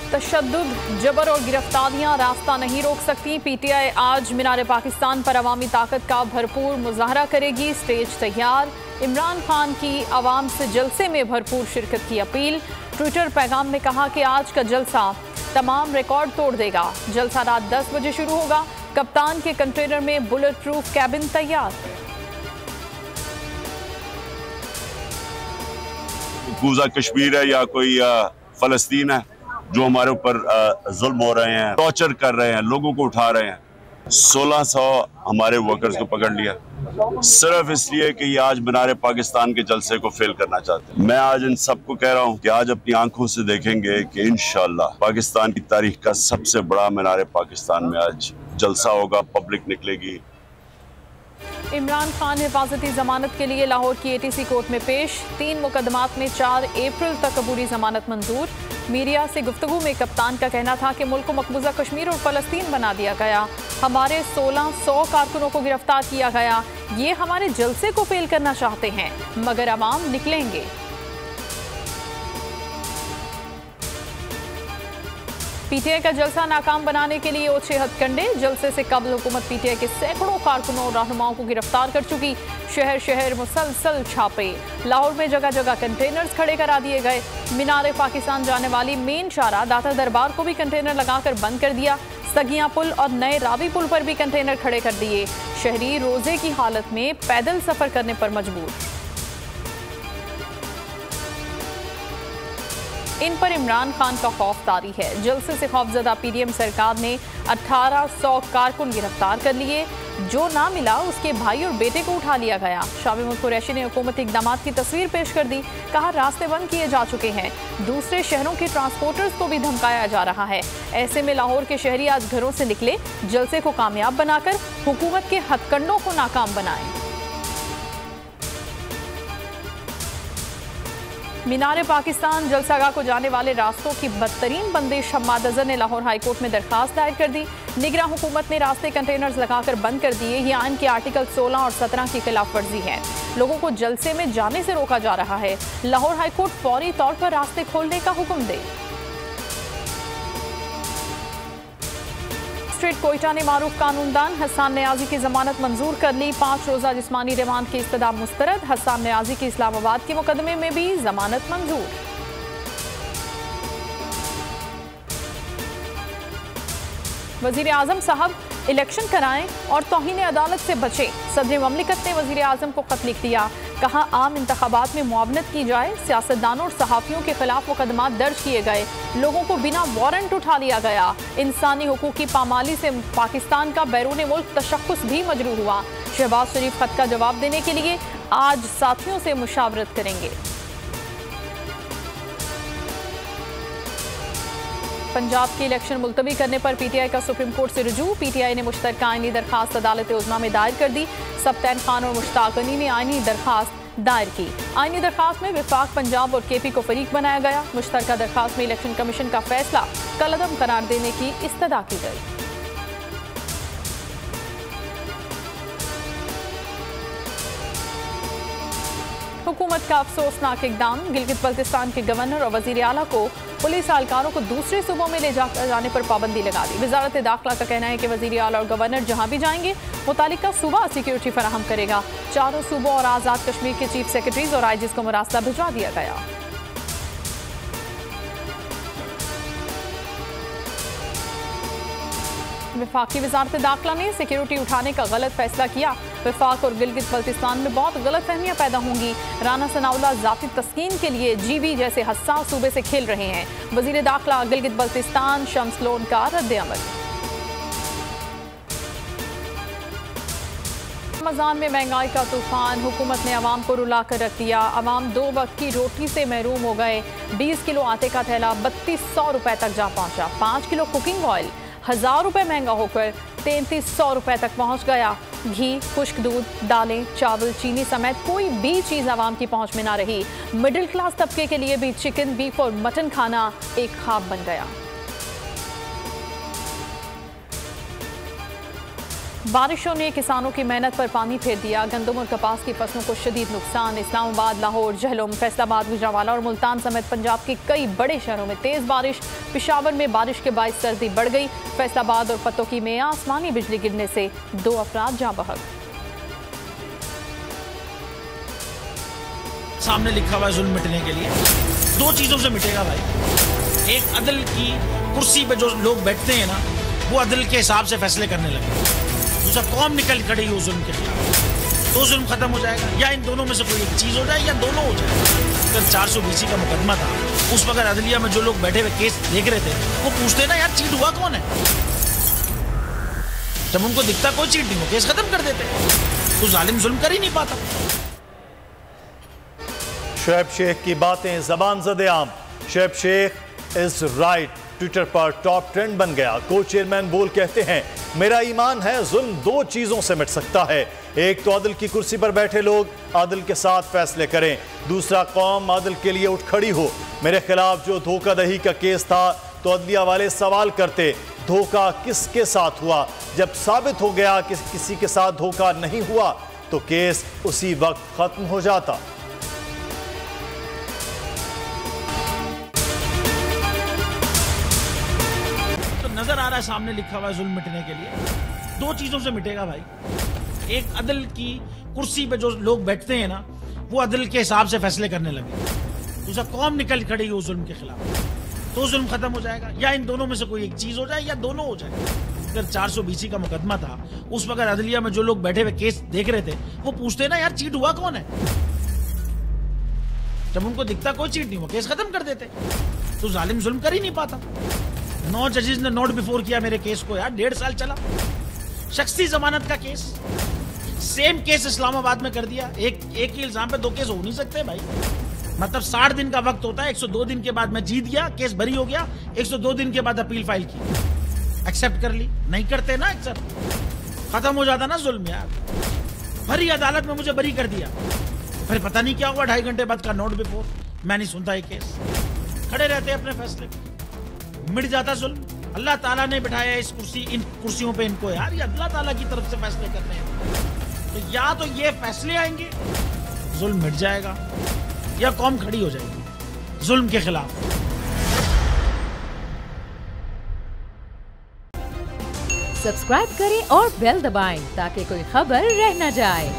तशद्दुद, जबर और गिरफ्तारियां रास्ता नहीं रोक सकती। पीटीआई आज मीनार पाकिस्तान पर अवामी ताकत का भरपूर मुजाहरा करेगी। स्टेज तैयार। इमरान खान की आवाम से जलसे में भरपूर शिरकत की अपील। ट्विटर पैगाम में कहा कि आज का जलसा तमाम रिकॉर्ड तोड़ देगा। जलसा रात 10 बजे शुरू होगा। कप्तान के कंटेनर में बुलेट प्रूफ कैबिन तैयार। मकबूजा कश्मीर है या कोई फलस्तीन है जो हमारे ऊपर जुल्म हो रहे हैं, टॉर्चर कर रहे हैं, लोगों को उठा रहे हैं। 1600 हमारे वर्कर्स को पकड़ लिया सिर्फ इसलिए कि ये आज मीनार पाकिस्तान के जलसे को फेल करना चाहते हैं। मैं आज इन सबको कह रहा हूँ कि आज अपनी आंखों से देखेंगे कि इंशाअल्लाह पाकिस्तान की तारीख का सबसे बड़ा मीनार पाकिस्तान में आज जलसा होगा, पब्लिक निकलेगी। इमरान खान हिफाजती जमानत के लिए लाहौर की एटीसी कोर्ट में पेश। 3 मुकदमात में 4 अप्रैल तक अबूरी जमानत मंजूर। मीडिया से गुफ्तगू में कप्तान का कहना था कि मुल्क को मकबूजा कश्मीर और फलस्तीन बना दिया गया। हमारे 1600 कारकुनों को गिरफ्तार किया गया। ये हमारे जलसे को फेल करना चाहते हैं, मगर अवाम निकलेंगे। पीटीआई का जलसा नाकाम बनाने के लिए ओछे हथकंडे। जलसे से कबल हुकूमत पीटीआई के सैकड़ों कारकुनों और रहनुमाओं को गिरफ्तार कर चुकी। शहर शहर मुसलसल छापे। लाहौर में जगह जगह कंटेनर्स खड़े करा दिए गए। मीनार पाकिस्तान जाने वाली मेन शाहरा दाता दरबार को भी कंटेनर लगाकर बंद कर दिया। सगिया पुल और नए रावी पुल पर भी कंटेनर खड़े कर दिए। शहरी रोजे की हालत में पैदल सफर करने पर मजबूर। इन पर इमरान खान का खौफ तारी है। जलसे से खौफजदा पीडीएम सरकार ने 1800 कारकुन गिरफ्तार कर लिए। जो ना मिला उसके भाई और बेटे को उठा लिया गया। शामी मुल्क कुरैशी ने हुकूमती इक़दामात की तस्वीर पेश कर दी। कहा रास्ते बंद किए जा चुके हैं। दूसरे शहरों के ट्रांसपोर्टर्स को भी धमकाया जा रहा है। ऐसे में लाहौर के शहरी आज घरों से निकले, जलसे को कामयाब बनाकर हुकूमत के हथकंडों को नाकाम बनाएं। मीनार पाकिस्तान जलसागाह को जाने वाले रास्तों की बदतरीन बंदिश। हम्माद अजहर ने लाहौर हाईकोर्ट में दरखास्त दायर कर दी। निगरान हुकूमत ने रास्ते कंटेनर्स लगाकर बंद कर दिए। ये आइन के आर्टिकल 16 और 17 की खिलाफ वर्जी है। लोगों को जलसे में जाने से रोका जा रहा है। लाहौर हाईकोर्ट फौरी तौर पर रास्ते खोलने का हुक्म दे। स्ट्रेट कोयटा ने मारूफ कानूनदान हसन नियाजी की जमानत मंजूर कर ली। 5 रोजा जिस्मानी रिमांड की इस्तदा मुस्तरद। हसन नियाजी की इस्लामाबाद के मुकदमे में भी जमानत मंजूर। वजीर आजम साहब इलेक्शन कराएं और तौहीन अदालत से बचें। सदर ममलिकत ने वजीर आजम को खत लिख दिया। कहा आम इंतखाबात में मुआवनत की जाए। सियासतदानों और सहाफ़ियों के खिलाफ मुकदमात दर्ज किए गए। लोगों को बिना वारंट उठा लिया गया। इंसानी हुकूक की पामाली से पाकिस्तान का बैरून मुल्क तशख्खुस भी मजरूह हुआ। शहबाज शरीफ खत का जवाब देने के लिए आज साथियों से मुशावरत करेंगे। पंजाब के इलेक्शन मुलतवी करने पर पीटीआई का सुप्रीम कोर्ट से रुजू। पीटीआई ने मुश्तरका आईनी दरखास्त अदालत उज़्मा में दायर कर दी। सब्तैन खान और मुश्ताक अली ने आईनी दरखास्त दायर की। आईनी दरखास्त में विफाक पंजाब और केपी को फरीक बनाया गया। मुश्तरका दरखास्त में इलेक्शन कमीशन का फैसला कलअदम करार देने की इस्तदा की गई। हुकूमत का अफसोसनाक इकदाम। गिलगित बल्तिस्तान के गवर्नर और वजीर आला को पुलिस एहलकारों को दूसरे सूबों में ले जाने पर पाबंदी लगा दी। वजारत दाखिला का कहना है कि वजीर आला और गवर्नर जहां भी जाएंगे मुतालिका सूबा सिक्योरिटी फराहम करेगा। चारों सूबों और आज़ाद कश्मीर के चीफ सेक्रेटरीज और आईजीज को मुरासला भिजवा दिया गया। वफाकी वजारत दाखिला ने सिक्योरिटी उठाने का गलत फैसला किया। वफाक और गिलगित बल्तिस्तान में बहुत गलत फहमियाँ पैदा होंगी। राना सनाउल्लाह जाती तस्कीन के लिए जीबी जैसे हसास सूबे से खेल रहे हैं। वजीर दाखिला गिलगित बल्तिस्तान शम्स लोन का रद्द-ए-अमल। रमजान में महंगाई का तूफान। हुकूमत ने अवाम को रुला कर रख दिया। अवाम 2 वक्त की रोटी से महरूम हो गए। 20 किलो आटे का थैला 3200 रुपए तक जा पहुंचा। 5 किलो कुकिंग ऑयल 1000 रुपए महंगा होकर 3300 रुपए तक पहुंच गया। घी, खुश्क दूध, दालें, चावल, चीनी समेत कोई भी चीज आवाम की पहुंच में ना रही। मिडिल क्लास तबके के लिए भी चिकन, बीफ और मटन खाना एक ख्वाब बन गया। बारिशों ने किसानों की मेहनत पर पानी फेर दिया। गंदम और कपास की फसलों को शदीद नुकसान। इस्लामाबाद, लाहौर, जहलम, फैसलाबाद, गुजरांवाला और मुल्तान समेत पंजाब के कई बड़े शहरों में तेज बारिश। पेशावर में बारिश के बायस सर्दी बढ़ गई। फैसलाबाद और पतोकी में आसमानी बिजली गिरने से 2 अफराद जाँ बहक। सामने लिखा हुआ है जुल्म मिटने के लिए 2 चीजों से मिटेगा भाई। एक, अदल की कुर्सी पे जो लोग बैठते हैं ना, वो अदल के हिसाब से फैसले करने लगे। दूसरा, कौम निकल खड़ी हो जुल्म के खिलाफ, तो जुल्म खत्म हो जाएगा। या इन दोनों में से कोई एक चीज हो जाए या दोनों हो जाए। अगर 420 का मुकदमा था, उस वक्त अदलिया में जो लोग बैठे हुए केस देख रहे थे, वो पूछते ना यार चीट हुआ कौन है। जब उनको दिखता कोई चीट नहीं हो, केस खत्म कर देते। तो जालिम जुल्म कर ही नहीं पाता। शुएब शेख की बातें ज़बान ज़द-ए-आम। Shoaib Sheikh is right Twitter पर टॉप ट्रेंड बन गया। को चेयरमैन बोल कहते हैं, मेरा ईमान है जुल्म 2 चीजों से मिट सकता है। एक तो अदल की कुर्सी पर बैठे लोग अदल के साथ फैसले करें। दूसरा, कौम अदल के लिए उठ खड़ी हो। मेरे खिलाफ जो धोखाधड़ी का केस था, तो अदलिया वाले सवाल करते, धोखा किसके साथ हुआ। जब साबित हो गया कि किसी के साथ धोखा नहीं हुआ, तो केस उसी वक्त खत्म हो जाता। नजर आ रहा है सामने लिखा हुआ है जुल्म मिटने के लिए 2 चीजों से मिटेगा भाई। एक, अदल की कुर्सी पे जो लोग बैठते हैं ना, वो अदल के हिसाब से फैसले करने लगे। दूसरा, कौम निकल खड़ी हो जुल्म के खिलाफ, तो जुल्म खत्म हो जाएगा। या इन दोनों में से कोई एक चीज हो जाए या दोनों हो जाए। अगर 420 का मुकदमा था, उस वक्त अदलिया में जो लोग बैठे हुए केस देख रहे थे, वो पूछते ना यार चीट हुआ कौन है। जब उनको दिखता कोई चीट नहीं हुआ, केस खत्म कर देते। तो जालिम जुल्म कर ही नहीं पाता। 9 जजेस ने नोट बिफोर किया मेरे केस को यार, 1.5 साल चला। शख्सी जमानत का केस, सेम केस इस्लामाबाद में कर दिया। एक ही इल्जाम पे 2 केस हो नहीं सकते भाई। मतलब 60 दिन का वक्त होता है। 102 दिन के बाद मैं जीत गया, केस बरी हो गया। 102 दिन के बाद अपील फाइल की, एक्सेप्ट कर ली। नहीं करते ना एक्सेप्ट, खत्म हो जाता ना जुल्म यार। भरी अदालत में मुझे बरी कर दिया, फिर पता नहीं क्या हुआ 2.5 घंटे बाद का नोट बिफोर। मैं नहीं सुनता ये केस, खड़े रहते अपने फैसले, मिट जाता जुल्म। अल्लाह ताला ने बिठाया इन कुर्सियों पे इनको यार, ये अल्लाह ताला की तरफ से फैसले करने हैं। तो या तो ये फैसले आएंगे, जुल्म मिट जाएगा, या कौम खड़ी हो जाएगी जुल्म के खिलाफ। सब्सक्राइब करें और बेल दबाएं ताकि कोई खबर रह न जाए।